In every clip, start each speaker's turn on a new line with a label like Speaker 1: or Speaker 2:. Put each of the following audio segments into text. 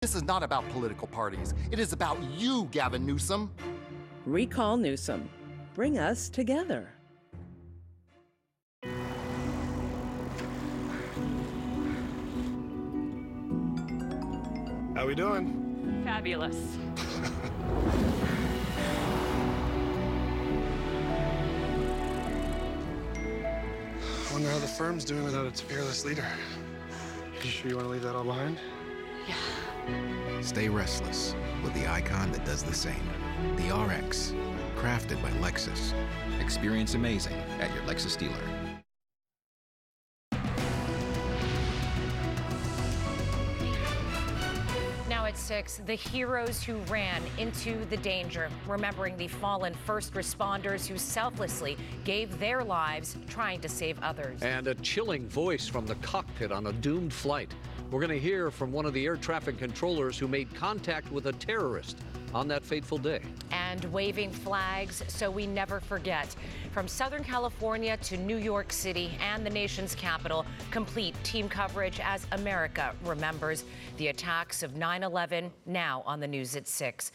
Speaker 1: This is not about political parties. It is about you, Gavin Newsom.
Speaker 2: Recall Newsom. Bring us together.
Speaker 3: How we doing?
Speaker 4: Fabulous.
Speaker 3: I wonder how the firm's doing without its fearless leader. You sure you want to leave that all behind?
Speaker 4: Yeah.
Speaker 5: Stay restless with the icon that does the same. The RX, crafted by Lexus. Experience amazing at your Lexus dealer.
Speaker 6: Now at 6, the heroes who ran into the danger, remembering the fallen first responders who selflessly gave their lives trying to save others.
Speaker 7: And a chilling voice from the cockpit on a doomed flight. We're going to hear from one of the air traffic controllers who made contact with a terrorist on that fateful day.
Speaker 6: And waving flags so we never forget. From Southern California to New York City and the nation's capital, complete team coverage as America remembers the attacks of 9/11, now on the news at 6.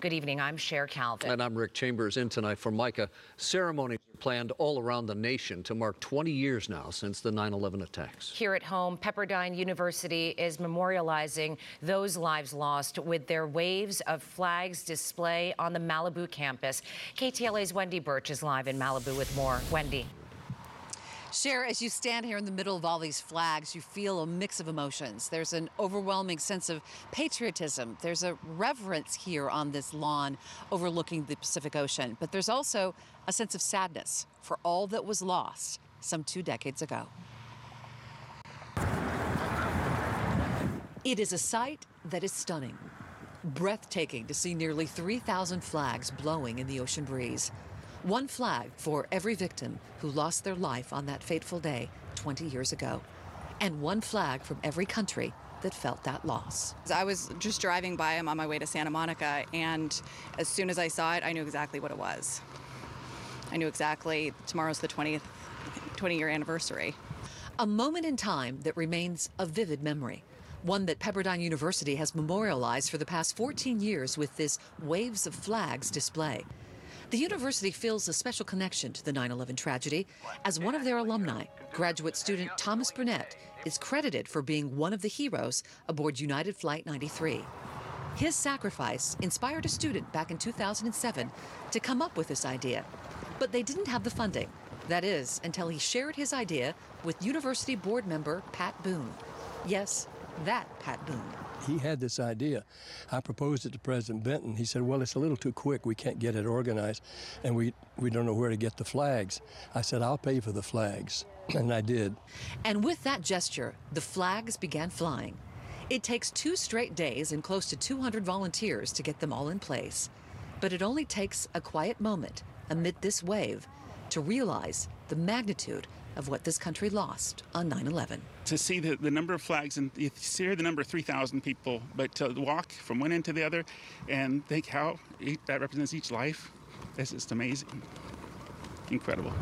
Speaker 6: Good evening, I'm Cher Calvin.
Speaker 7: And I'm Rick Chambers, in tonight for Micah. Ceremonies are planned all around the nation to mark 20 years now since the 9/11 attacks.
Speaker 6: Here at home, Pepperdine University is memorializing those lives lost with their waves of flags display on the Malibu campus. KTLA's Wendy Birch is live in Malibu with more. Wendy.
Speaker 8: Cher, as you stand here in the middle of all these flags, you feel a mix of emotions. There's an overwhelming sense of patriotism. There's a reverence here on this lawn overlooking the Pacific Ocean. But there's also a sense of sadness for all that was lost some 2 decades ago. It is a sight that is stunning, breathtaking to see nearly 3,000 flags blowing in the ocean breeze. One flag for every victim who lost their life on that fateful day 20 years ago. And one flag from every country that felt that loss.
Speaker 9: I was just driving by him on my way to Santa Monica, and as soon as I saw it, I knew exactly what it was. I knew exactly tomorrow's the 20-year anniversary.
Speaker 8: A moment in time that remains a vivid memory. One that Pepperdine University has memorialized for the past 14 years with this Waves of Flags display. The university feels a special connection to the 9/11 tragedy, as one of their alumni, graduate student Thomas Burnett, is credited for being one of the heroes aboard United Flight 93. His sacrifice inspired a student back in 2007 to come up with this idea, but they didn't have the funding. That is, until he shared his idea with university board member Pat Boone. Yes, that Pat Boone.
Speaker 10: He had this idea. I proposed it to President Benton. He said, well, it's a little too quick. We can't get it organized, and we don't know where to get the flags. I said, I'll pay for the flags, and I did.
Speaker 8: And with that gesture, the flags began flying. It takes 2 straight days and close to 200 volunteers to get them all in place. But it only takes a quiet moment amid this wave to realize the magnitude of what this country lost on 9/11.
Speaker 11: To see the number of flags, and you see the number of 3,000 people, but to walk from one end to the other and think how that represents each life, it's just amazing. Incredible.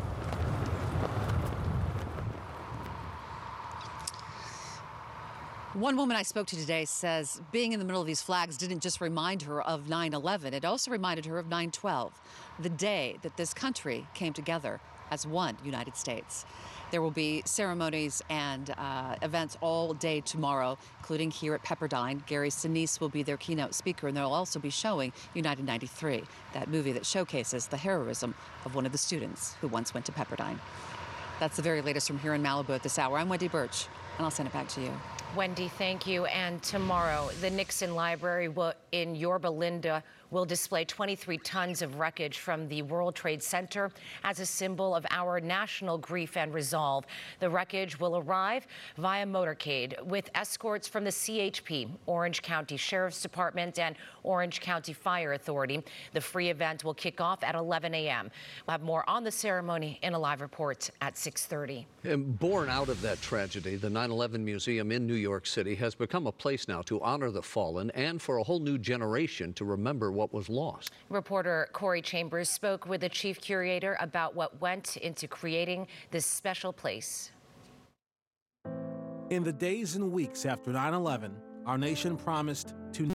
Speaker 8: One woman I spoke to today says being in the middle of these flags didn't just remind her of 9/11, it also reminded her of 9/12, the day that this country came together as one United States. There will be ceremonies and events all day tomorrow, including here at Pepperdine. Gary Sinise will be their keynote speaker, and they'll also be showing United 93, that movie that showcases the heroism of one of the students who once went to Pepperdine. That's the very latest from here in Malibu at this hour. I'm Wendy Birch, and I'll send it back to you.
Speaker 6: Wendy, thank you. And tomorrow, the Nixon Library in Yorba Linda will display 23 tons of wreckage from the World Trade Center as a symbol of our national grief and resolve. The wreckage will arrive via motorcade with escorts from the CHP, Orange County Sheriff's Department, and Orange County Fire Authority. The free event will kick off at 11 a.m. We'll have more on the ceremony in a live report at 6:30.
Speaker 7: And born out of that tragedy, the 9/11 Museum in New York City has become a place now to honor the fallen and for a whole new generation to remember what was lost.
Speaker 6: Reporter Corey Chambers spoke with the chief curator about what went into creating this special place.
Speaker 12: In the days and weeks after 9/11, our nation promised to